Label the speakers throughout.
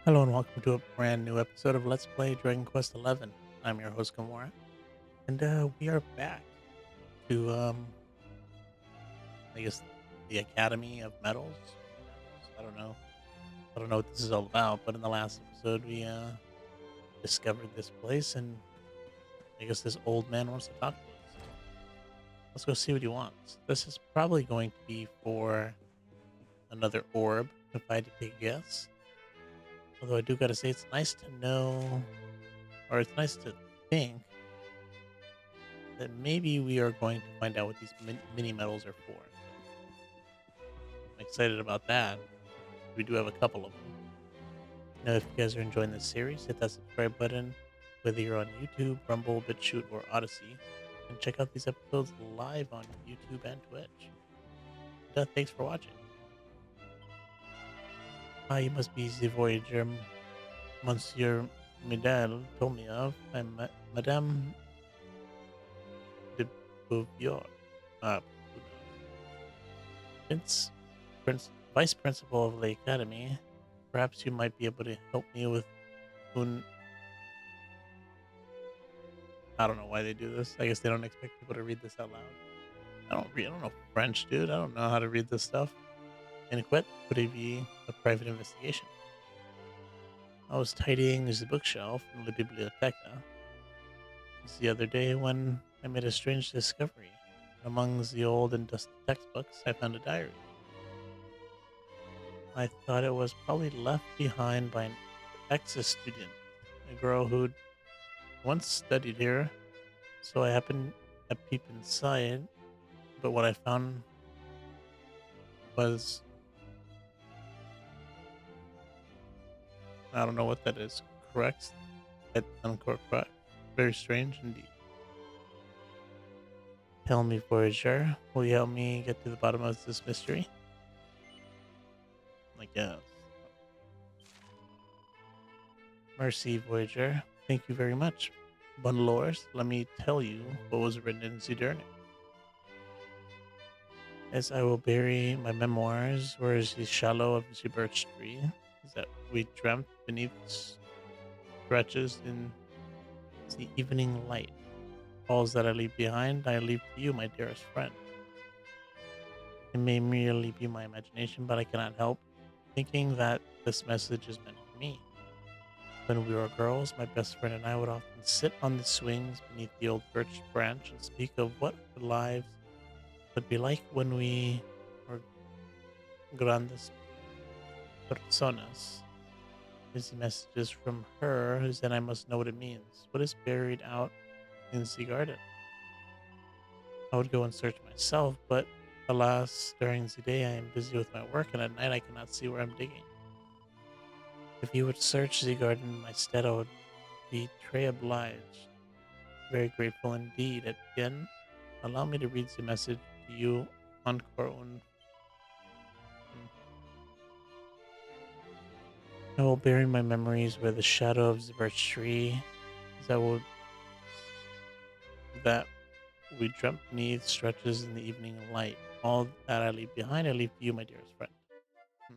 Speaker 1: Hello and welcome to a brand new episode of Let's Play Dragon Quest XI. I'm your host Gamora, and we are back to I guess the Academy of Metals. I don't know. I don't know what this is all about, but in the last episode we discovered this place, and I guess this old man wants to talk to us. So let's go see what he wants. This is probably going to be for another orb, if I had to take a guess. Although I do gotta say, it's nice to know, or it's nice to think that maybe we are going to find out what these mini medals are for. So I'm excited about that. We do have a couple of them. Now, if you guys are enjoying this series, hit that subscribe button, whether you're on YouTube, Rumble, BitChute, or Odyssey, and check out these episodes live on YouTube and Twitch. Thanks for watching. You must be the Voyager Monsieur Midel told me of. I'm Madame de Beauvoir. Who knows? Vice Principal of the Academy. Perhaps you might be able to help me with un. I don't know why they do this. I guess they don't expect people to read this out loud. I don't know French, dude. I don't know how to read this stuff. Inadequate? Could it be a private investigation? I was tidying the bookshelf in the biblioteca the other day when I made a strange discovery. Among the old and dusty textbooks, I found a diary. I thought it was probably left behind by an ex-student, a girl who'd once studied here, so I happened to peep inside, but what I found was I don't know what that is. Correct? Correct. Very strange indeed. Tell me, Voyager, will you help me get to the bottom of this mystery? I guess. Mercy, Voyager. Thank you very much. Bundlers, let me tell you what was written in Zidurnic. As I will bury my memoirs, where is the shallow of the birch tree, is that we dreamt beneath stretches in the evening light. All that I leave behind, I leave to you, my dearest friend. It may merely be my imagination, but I cannot help thinking that this message is meant for me. When we were girls, my best friend and I would often sit on the swings beneath the old birch branch and speak of what our lives would be like when we were grandes personas. Is the messages from her, then I must know what it means. What is buried out in the garden? I would go and search myself, but alas, during the day I am busy with my work, and at night I cannot see where I'm digging. If you would search the garden in my stead, I would be très obliged. Very grateful indeed. Again, allow me to read the message to you encore une. I will bury my memories where the shadow of the birch tree that would that we dreamt beneath stretches in the evening light. All that I leave behind, I leave to you, my dearest friend. Hmm.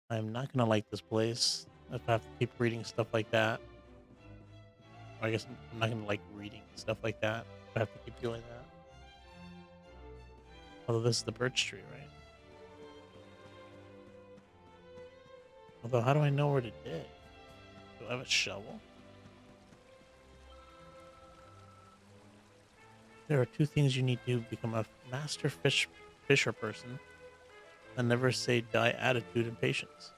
Speaker 1: I'm not gonna like this place if I have to keep reading stuff like that. Or I guess I'm not gonna like reading stuff like that if I have to keep doing that. Although this is the birch tree, right? Although, how do I know where to dig? Do I have a shovel? There are two things you need to become a master fisher person: a never say die attitude and patience.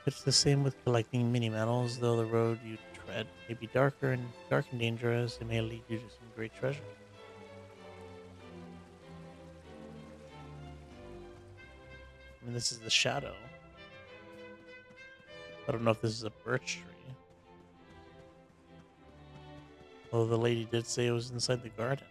Speaker 1: It's the same with collecting mini metals, though the road you tread may be dark and dangerous, it may lead you to some great treasure. I mean, this is the shadow. I don't know if this is a birch tree. Although the lady did say it was inside the garden.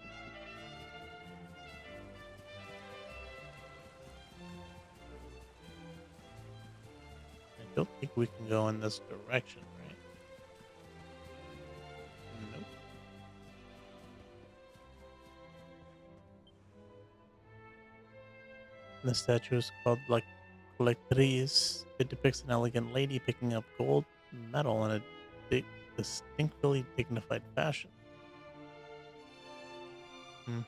Speaker 1: I don't think we can go in this direction, right? Nope. The statue is called La Collectrice. It depicts an elegant lady picking up gold metal in a distinctly dignified fashion. Hmm.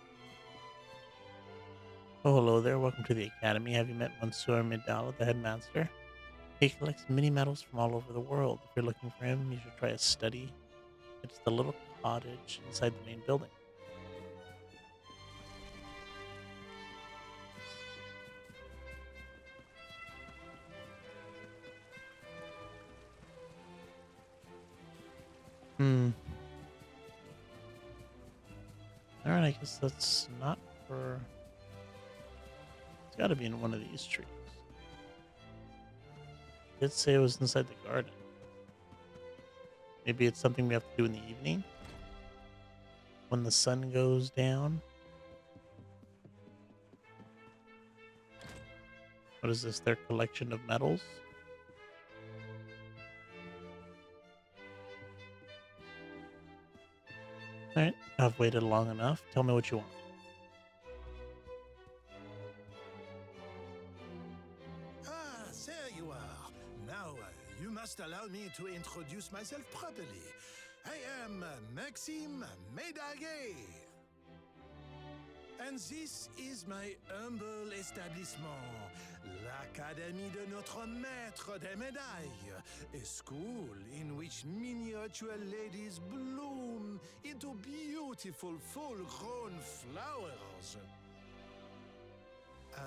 Speaker 1: Oh, hello there. Welcome to the Academy. Have you met Monsieur Midal, the headmaster? He collects mini metals from all over the world. If you're looking for him, you should try a study. It's the little cottage inside the main building. Hmm. Alright, I guess that's not for. It's gotta be in one of these trees. It did say it was inside the garden. Maybe it's something we have to do in the evening when the sun goes down. What is this? Their collection of metals? Alright, I've waited long enough. Tell me what you want.
Speaker 2: Ah, there you are. Now, you must allow me to introduce myself properly. I am Maxime Médaillé. And this is my humble establishment, l'Académie de Notre Maître des Médailles, a school in which miniature ladies bloom into beautiful full-grown flowers.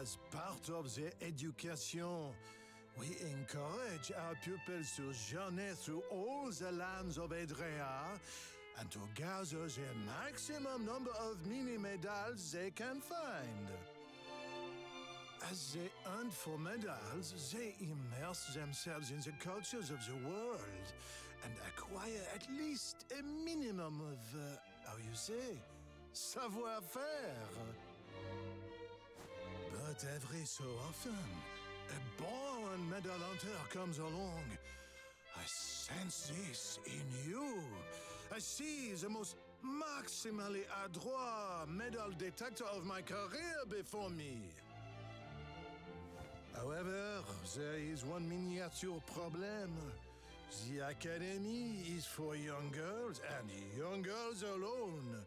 Speaker 2: As part of the education, we encourage our pupils to journey through all the lands of Edrea and to gather the maximum number of mini medals they can find. As they hunt for medals, they immerse themselves in the cultures of the world and acquire at least a minimum of, how you say, savoir-faire. But every so often, a born medal hunter comes along. I sense this in you. I see the most maximally adroit medal detector of my career before me. However, there is one miniature problem. The academy is for young girls and young girls alone.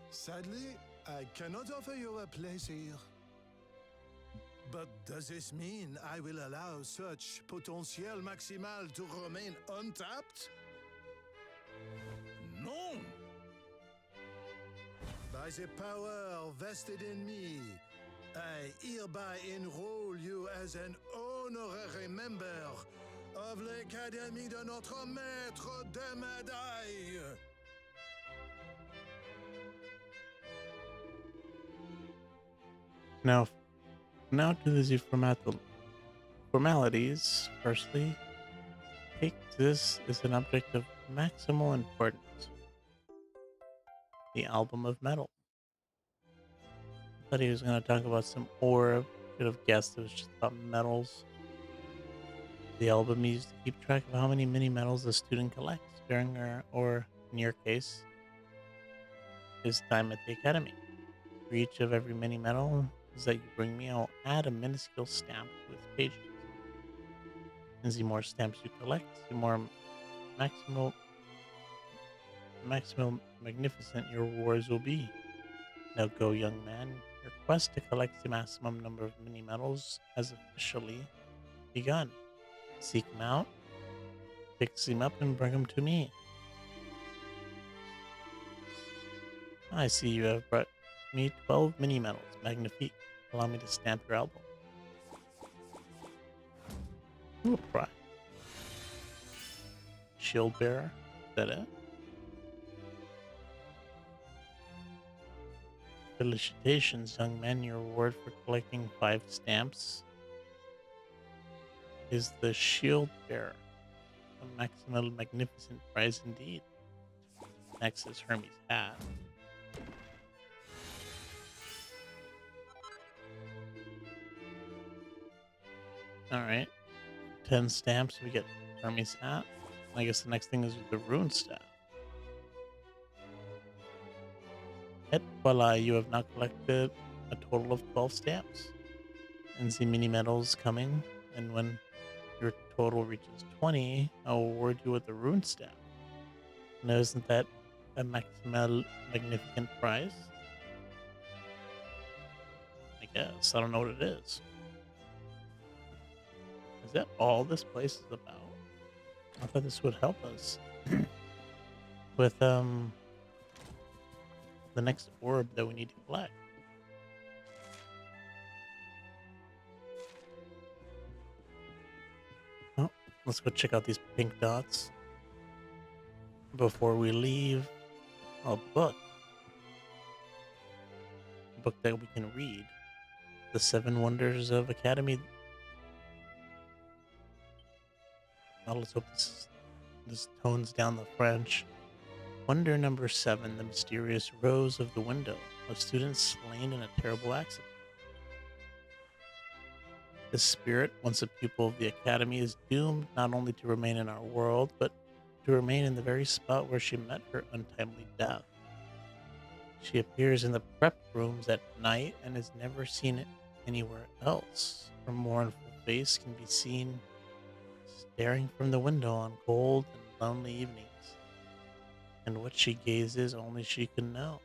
Speaker 2: Sadly, I cannot offer you a place here. But does this mean I will allow such potential maximal to remain untapped? No! By the power vested in me, I hereby enroll you as an honorary member of l'Académie de Notre Maître des Médailles.
Speaker 1: Now, now to the formalities. Firstly, take this as an object of maximal importance. The album of metal. Thought he was going to talk about some ore. Should have guessed it was just about metals. The album used to keep track of how many mini metals a student collects during or in your case, his time at the academy. For each of every mini metal that you bring me, I'll add a minuscule stamp to its pages. And the more stamps you collect, the more maximal, magnificent your rewards will be. Now go, young man. Your quest to collect the maximum number of mini metals has officially begun. Seek him out, fix him up, and bring him to me. I see you have brought me 12 mini medals. Magnifique. Allow me to stamp your album. Ooh, prize. Shield bearer. Is that it? Felicitations, young man. Your reward for collecting 5 stamps is the shield bearer. A maximal magnificent prize indeed. Next is Hermes' hat. Alright. 10 stamps, we get Hermes' hat. I guess the next thing is the rune staff. Et voila, you have now collected a total of 12 stamps. And the mini medals coming and when your total reaches 20, I'll award you with the rune staff. Now, isn't that a maximal magnificent prize? I guess. I don't know what it is. Is that all this place is about? I thought this would help us with the next orb that we need to collect. Oh, let's go check out these pink dots before we leave. Oh, a book that we can read. The Seven Wonders of Academy. Oh, let's hope this tones down the French. Wonder number 7: the mysterious rose of the window. A student slain in a terrible accident. This spirit, once a pupil of the Academy, is doomed not only to remain in our world, but to remain in the very spot where she met her untimely death. She appears in the prep rooms at night and is never seen anywhere else. Her mournful face can be seen staring from the window on cold and lonely evenings. And what she gazes only she can know.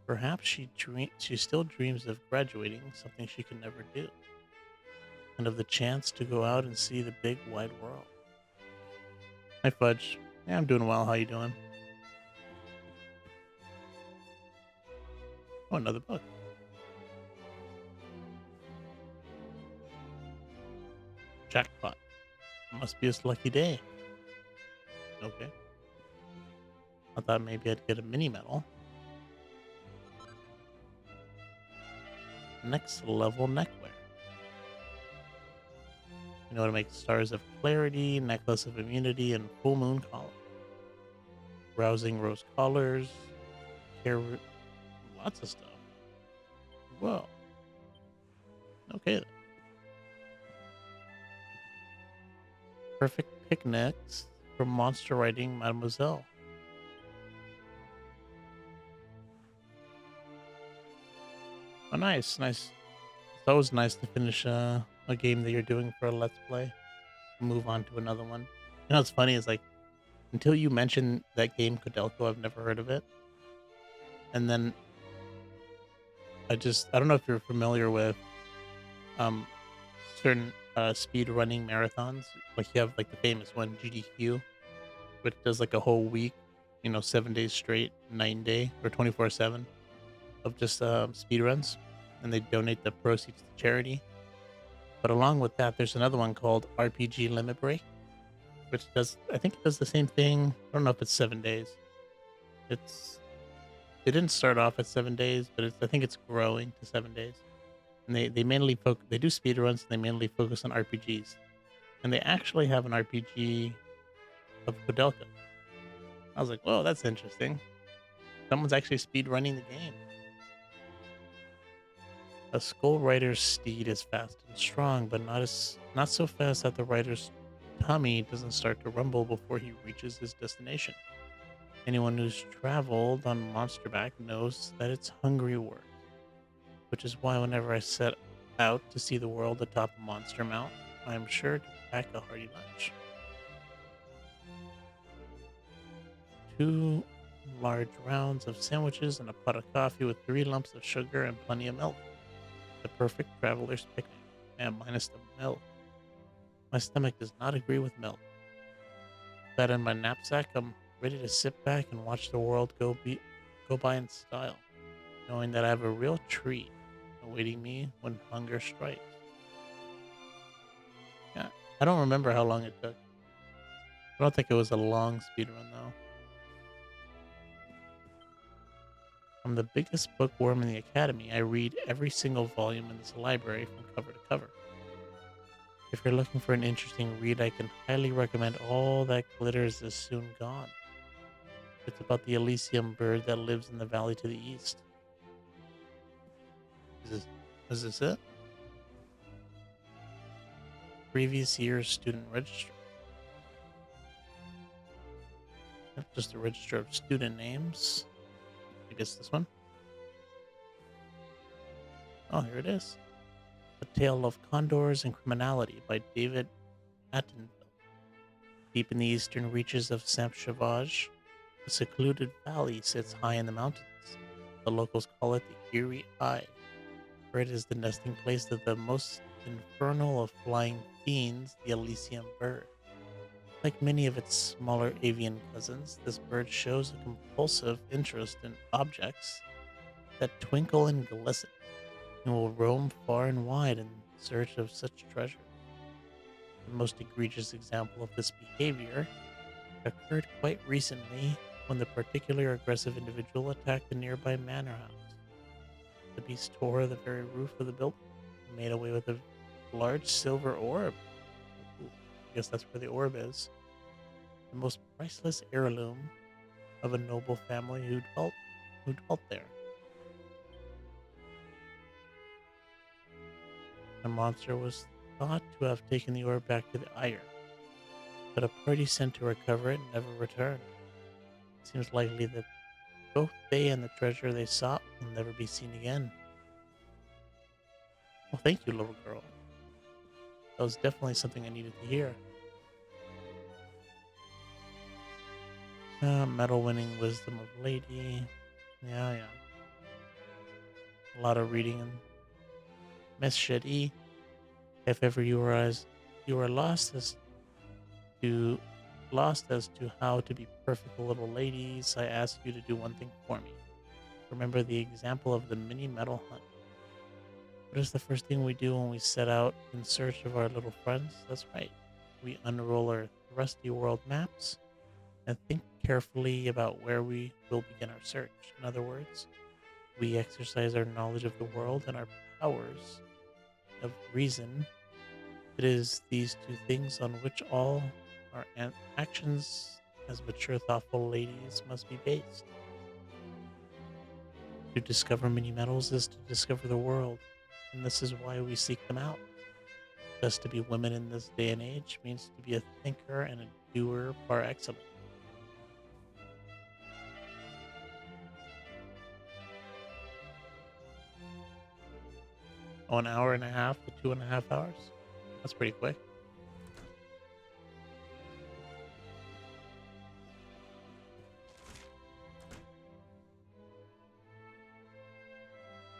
Speaker 1: Perhaps she still dreams of graduating, something she can never do, and of the chance to go out and see the big wide world. Hi Fudge. Yeah, I'm doing well. How you doing? Oh, another book. Jackpot. Must be his lucky day. Okay. I thought maybe I'd get a mini medal. Next level neckwear. You know how to make stars of clarity, necklace of immunity, and full moon collar. Rousing rose collars, hair, lots of stuff. Whoa. Okay then. Perfect picnics from monster riding Mademoiselle. Oh, nice, nice. It's always nice to finish a game that you're doing for a Let's Play. Move on to another one. You know what's funny is like until you mentioned that game Codelco, I've never heard of it. And then I don't know if you're familiar with um certain speed running marathons. Like you have like the famous one GDQ, which does like a whole week, 7 days straight, 9 day or 24/7 of just speed runs, and they donate the proceeds to charity. But along with that, there's another one called RPG Limit Break, which I think it does the same thing. I don't know if it's 7 days. It's They didn't start off at 7 days, but I think it's growing to 7 days. And they mainly focus. They do speed runs. And they mainly focus on RPGs, and they actually have an RPG of Codelco. I was like, whoa, that's interesting. Someone's actually speed running the game. A skull rider's steed is fast and strong, but not so fast that the rider's tummy doesn't start to rumble before he reaches his destination. Anyone who's traveled on Monsterback knows that it's hungry work, which is why whenever I set out to see the world atop a monster mount, I am sure to pack a hearty lunch. 2 large rounds of sandwiches and a pot of coffee with 3 lumps of sugar and plenty of milk. The perfect traveler's picnic, and minus the milk. My stomach does not agree with milk. That in my knapsack, I'm ready to sit back and watch the world go by in style, knowing that I have a real treat awaiting me when hunger strikes. Yeah, I don't remember how long it took. I don't think it was a long speed run though. I'm the biggest bookworm in the academy. I read every single volume in this library from cover to cover. If you're looking for an interesting read, I can highly recommend All That Glitters Is Soon Gone. It's about the Elysium bird that lives in the valley to the east. Is this, is this it? Previous year's student register. Yep, just a register of student names. I guess this one. Oh, here it is. A Tale of Condors and Criminality by David Attenborough. Deep in the eastern reaches of Saint-Sauvage, a secluded valley sits high in the mountains. The locals call it the Eerie Eye, for it is the nesting place of the most infernal of flying fiends, the Elysium bird. Like many of its smaller avian cousins, this bird shows a compulsive interest in objects that twinkle and glisten, and will roam far and wide in search of such treasure. The most egregious example of this behavior occurred quite recently when the particular aggressive individual attacked a nearby manor house. The beast tore the very roof of the building and made away with a large silver orb. Ooh, I guess that's where the orb is. The most priceless heirloom of a noble family who dwelt there. The monster was thought to have taken the orb back to the Ire, but a party sent to recover it never returned. It seems likely that both they and the treasure they sought will never be seen again. Well, thank you, little girl. That was definitely something I needed to hear. Medal winning wisdom of lady. Yeah, yeah. A lot of reading and Miss Shitty. If ever you are to lost as to how to be perfect little ladies, I ask you to do one thing for me. Remember the example of the mini metal hunt. What is the first thing we do when we set out in search of our little friends? That's right. We unroll our rusty world maps and think carefully about where we will begin our search. In other words, we exercise our knowledge of the world and our powers of reason. It is these two things on which all our actions as mature, thoughtful ladies must be based. To discover mini metals is to discover the world, and this is why we seek them out. Thus, to be women in this day and age means to be a thinker and a doer par excellence. Oh, an hour and a half to 2.5 hours? That's pretty quick.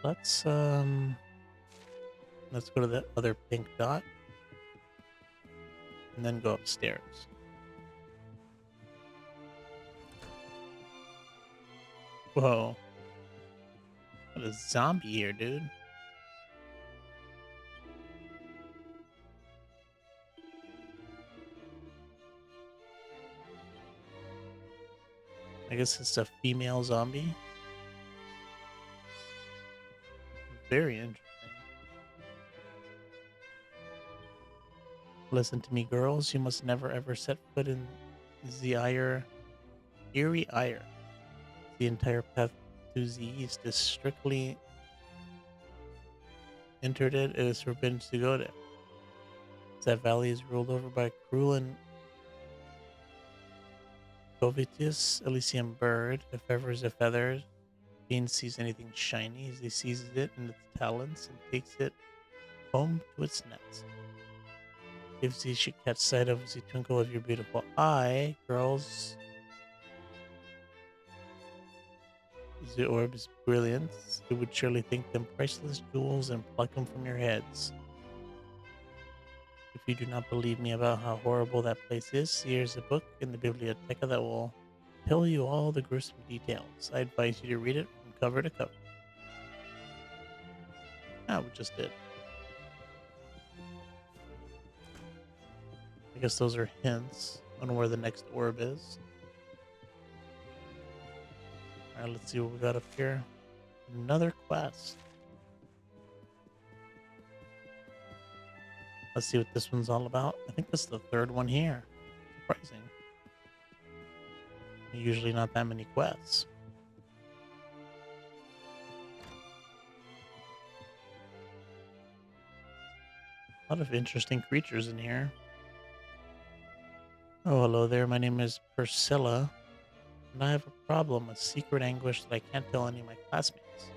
Speaker 1: Let's let's go to the other pink dot and then go upstairs. Whoa. What a zombie here, dude. I guess it's a female zombie. Very interesting. Listen to me, girls. You must never ever set foot in the Eerie Ire. The entire path to the east is strictly entered it. It is forbidden to go there. That valley is ruled over by a cruel and covetous Elysian bird. If ever is a feather, Bean sees anything shiny, he seizes it in its talons and takes it home to its nest. If thee should catch sight of the twinkle of your beautiful eye, girls, the orb's brilliance, you would surely think them priceless jewels and pluck them from your heads. If you do not believe me about how horrible that place is, here's a book in the biblioteca that will tell you all the gruesome details. I advise you to read it from cover to cover. Ah, we just did. I guess those are hints on where the next orb is. Alright, let's see what we got up here. Another quest. Let's see what this one's all about. I think this is the third one here. Surprising. Usually not that many quests. A lot of interesting creatures in here. Oh, hello there. My name is Priscilla, and I have a problem, a secret anguish that I can't tell any of my classmates.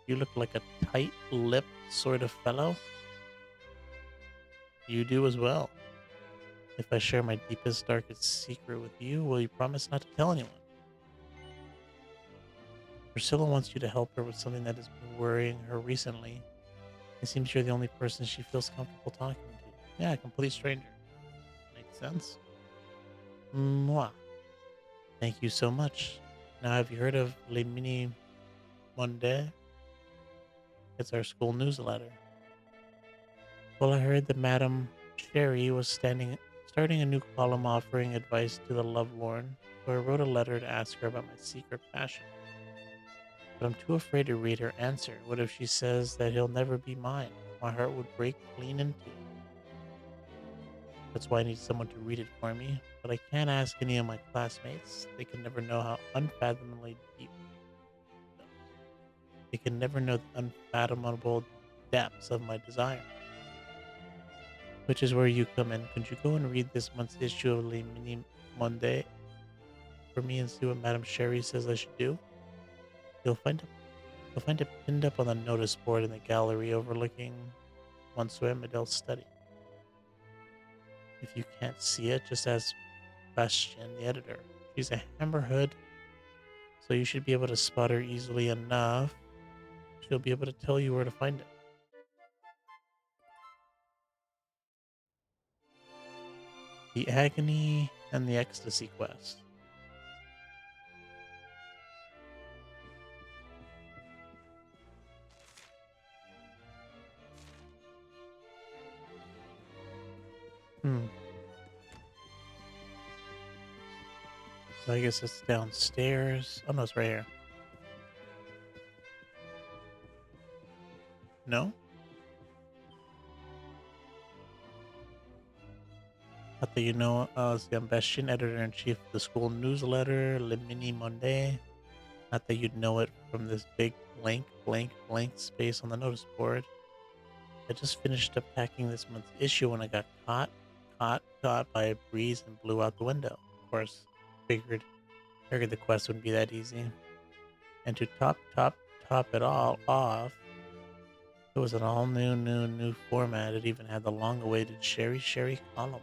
Speaker 1: You look like a tight-lipped sort of fellow. You do as well. If I share my deepest, darkest secret with you, will you promise not to tell anyone? Priscilla wants you to help her with something that has been worrying her recently. It seems you're the only person she feels comfortable talking to. Yeah, a complete stranger. Makes sense. Mwah. Thank you so much. Now, have you heard of Les Mini Monde? It's our school newsletter. Well, I heard that Madame Sherry was starting a new column offering advice to the lovelorn, so I wrote a letter to ask her about my secret passion. But I'm too afraid to read her answer. What if she says that he'll never be mine? My heart would break clean in two. That's why I need someone to read it for me. But I can't ask any of my classmates. They can never know how unfathomably deep. They can never know the unfathomable depths of my desire. Which is where you come in. Could you go and read this month's issue of Le Mini Monde for me and see what Madame Sherry says I should do? You'll find it. You'll find it pinned up on the notice board in the gallery overlooking Monsieur Medel's study. If you can't see it, just ask Bastian, the editor. She's a hammerhead, so you should be able to spot her easily enough. She'll be able to tell you where to find it. The Agony and the Ecstasy Quest. Hmm. So I guess it's downstairs. Oh no, it's right here. No? Not that you know, as the Bastian, editor-in-chief of the school newsletter, Le Mini Monde. Not that you'd know it from this big blank, blank, blank space on the notice board. I just finished up packing this month's issue when I got caught by a breeze and blew out the window. Of course, figured the quest wouldn't be that easy. And to top it all off, it was an all new format. It even had the long-awaited Sherry column.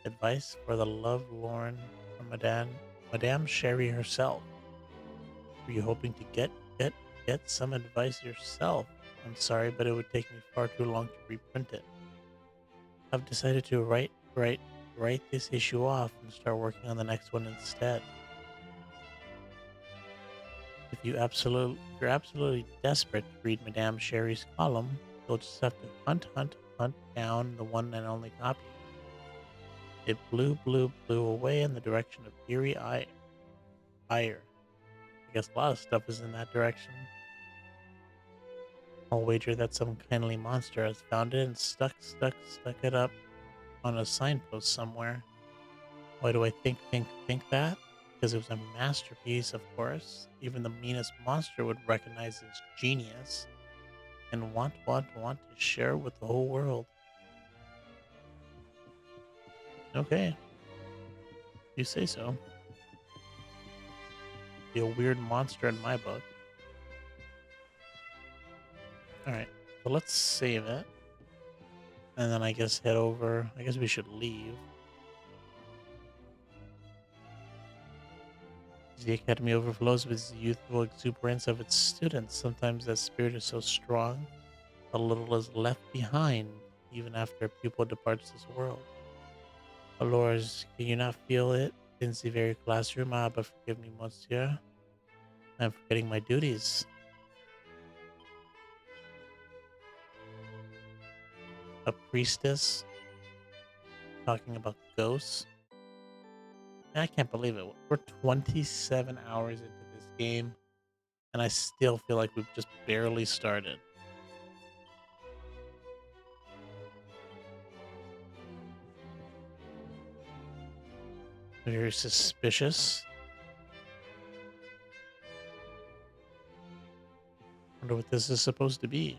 Speaker 1: Advice for the lovelorn from Madame Sherry herself. Were you hoping to get some advice yourself? I'm sorry, but it would take me far too long to reprint it. I've decided to write this issue off and start working on the next one instead. If you're absolutely desperate to read Madame Sherry's column, you'll just have to hunt down the one and only copy. It blew away in the direction of Erie Ire. I guess a lot of stuff is in that direction. I'll wager that some kindly monster has found it and stuck it up on a signpost somewhere. Why do I think that? Because it was a masterpiece, of course. Even the meanest monster would recognize its genius and want to share with the whole world. Okay, you say so. Be a weird monster in my book. Alright, so let's save it. And then I guess head over. I guess we should leave. The academy overflows with the youthful exuberance of its students. Sometimes that spirit is so strong, a little is left behind, even after a pupil departs this world. Alors, can you not feel it in the very classroom? Ah, but forgive me, monsieur. I'm forgetting my duties. A priestess talking about ghosts. I can't believe it. We're 27 hours into this game, and I still feel like we've just barely started. Very suspicious. Wonder what this is supposed to be.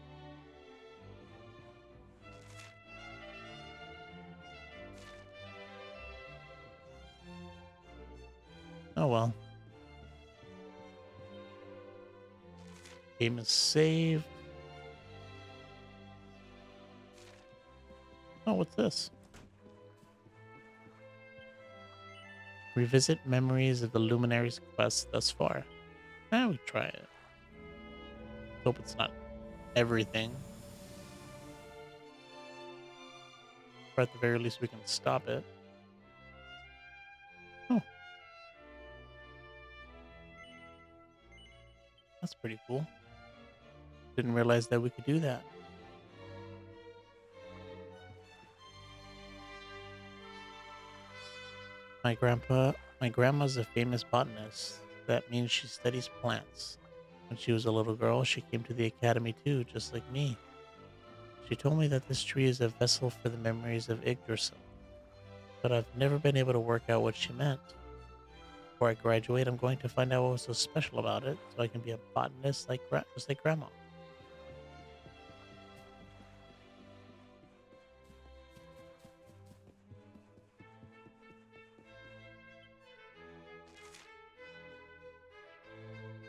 Speaker 1: Oh well. Game is saved. Oh, what's this? Revisit memories of the Luminaries' quest thus far. We try it. Hope it's not everything. Or at the very least, we can stop it. Oh, that's pretty cool. Didn't realize that we could do that. My grandma's a famous botanist. That means she studies plants. When she was a little girl, she came to the academy too, just like me. She told me that this tree is a vessel for the memories of Yggdrasil, but I've never been able to work out what she meant. Before I graduate, I'm going to find out what was so special about it, so I can be a botanist just like Grandma.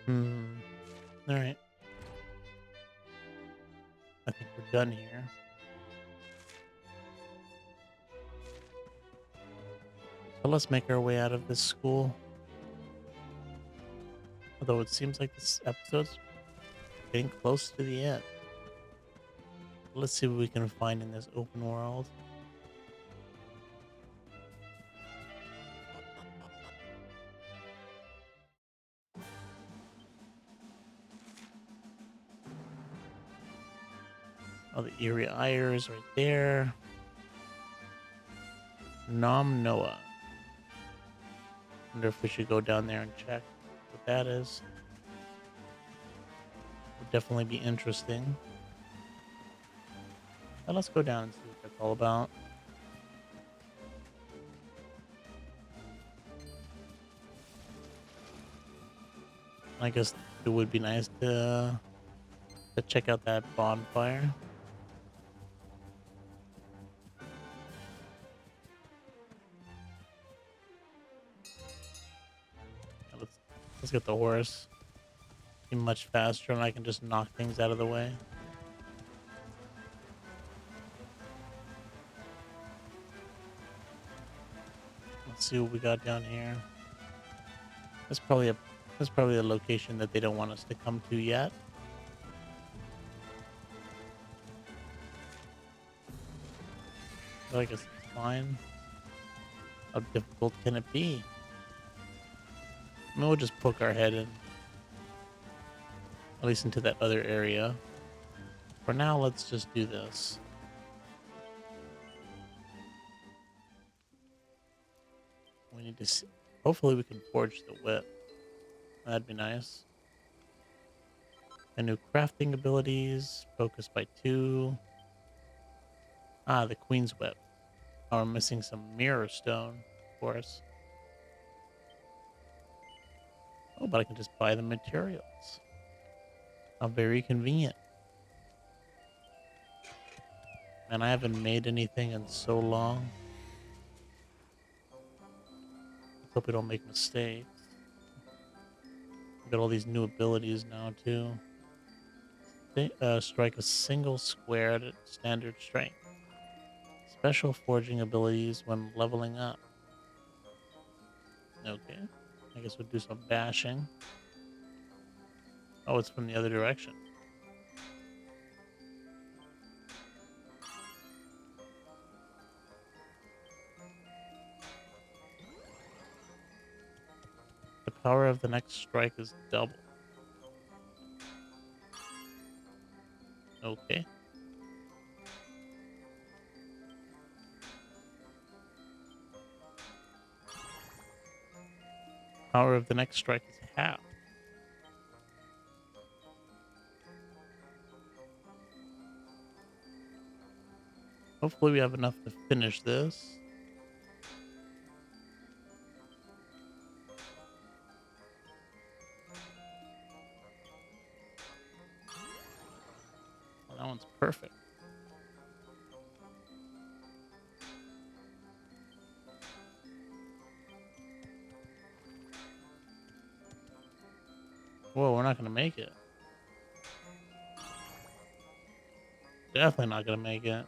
Speaker 1: Hmm. All right. I think we're done here. So let's make our way out of this school. Although it seems like this episode's getting close to the end. Let's see what we can find in this open world. Oh, the Eerie Ire is right there. Nom Noah. Wonder if we should go down there and check what that is. Would definitely be interesting. Now let's go down and see what that's all about. I guess it would be nice to check out that bonfire. Yeah, let's get the horse. Be much faster, and I can just knock things out of the way. Let's see what we got down here. That's probably a that's probably a location that they don't want us to come to yet. But I guess it's fine. How difficult can it be? I mean, we'll just poke our head in, at least into that other area. For now, let's just do this. We need to see. Hopefully, we can forge the whip. That'd be nice. And new crafting abilities. Focus by 2. Ah, the Queen's Whip. Oh, we're missing some mirror stone, of course. Oh, but I can just buy the materials. How very convenient. And I haven't made anything in so long. Let's hope we don't make mistakes. We got all these new abilities now, too. Strike a single square at standard strength. Special forging abilities when leveling up. Okay. I guess we'll do some bashing. Oh, it's from the other direction. The power of the next strike is double. Okay. Power of the next strike is half. Hopefully we have enough to finish this. Well, that one's perfect. Whoa, we're not going to make it. Definitely not going to make it.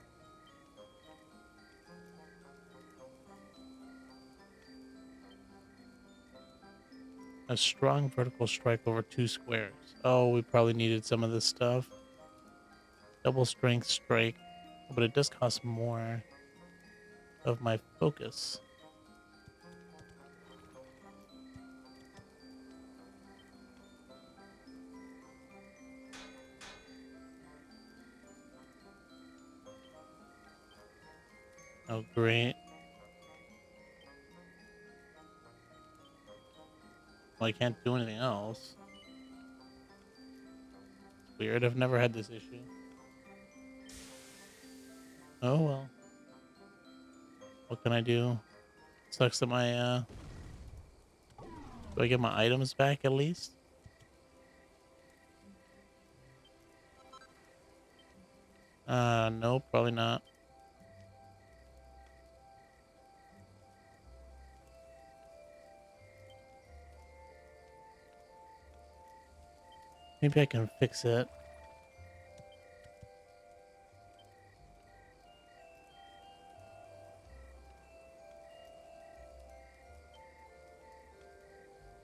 Speaker 1: A strong vertical strike over 2 squares. Oh, we probably needed some of this stuff. Double strength strike, but it does cost more of my focus. Oh, great. Well, I can't do anything else. Weird. I've never had this issue. Oh well. What can I do? Sucks that my do I get my items back at least? No, probably not. Maybe I can fix it.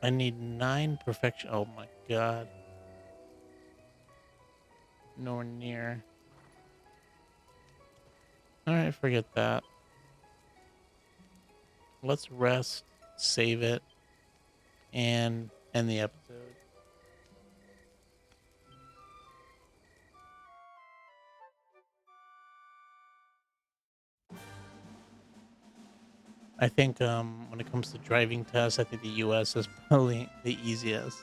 Speaker 1: I need 9 perfection. Oh my god. Nowhere near. Alright, forget that. Let's rest, save it, and end the episode. I think when it comes to driving tests, I think the US is probably the easiest.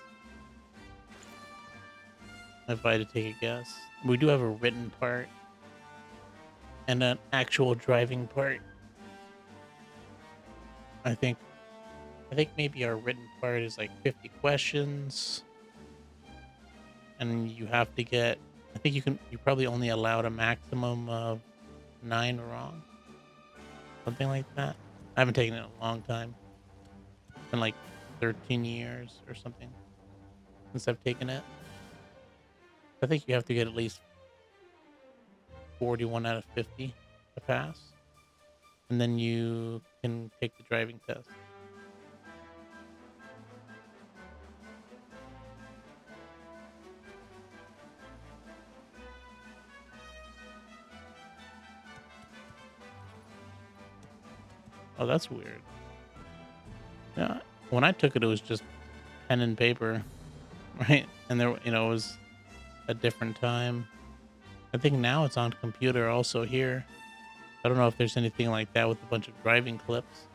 Speaker 1: If I had to take a guess. We do have a written part and an actual driving part. I think maybe our written part is like 50 questions and you have to get I think you probably only allowed a maximum of 9 wrong. Something like that. I haven't taken it in a long time. It's been like 13 years or something since I've taken it. I think you have to get at least 41 out of 50 to pass. And then you can take the driving test. Oh, that's weird. Yeah, when I took it, it was just pen and paper, right? And there, it was a different time. I think now it's on computer also here. I don't know if there's anything like that with a bunch of driving clips.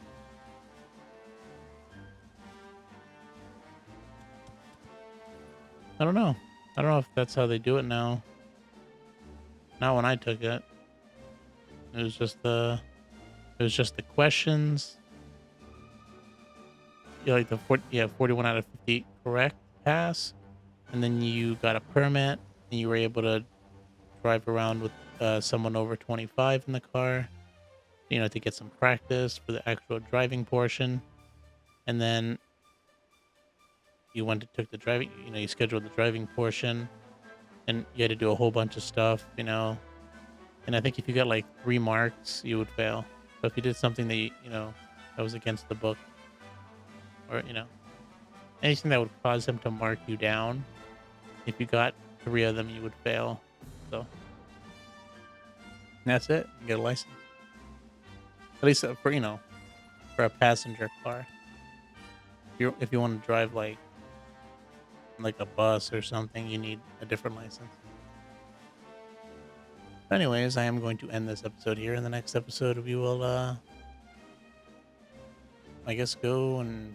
Speaker 1: I don't know. I don't know if that's how they do it now. Not when I took it. It was just the questions. Like 41 out of 50 correct pass, and then you got a permit, and you were able to drive around with someone over 25 in the car, to get some practice for the actual driving portion, and then took the driving. You scheduled the driving portion, and you had to do a whole bunch of stuff, And I think if you got like 3 marks, you would fail. So if you did something that that was against the book, or anything that would cause him to mark you down, if you got 3 of them, you would fail. So that's it. You get a license. At least for a passenger car. If you want to drive like a bus or something, you need a different license. But anyways, I am going to end this episode here. In the next episode, we will, I guess, go and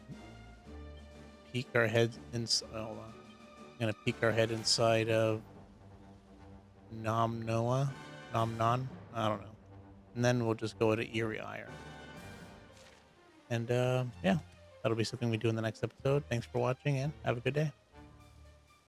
Speaker 1: peek our heads inside. Hold on. I'm gonna peek our head inside of Nom Noah, Nom Non. I don't know. And then we'll just go to Erie Iron. And yeah, that'll be something we do in the next episode. Thanks for watching and have a good day.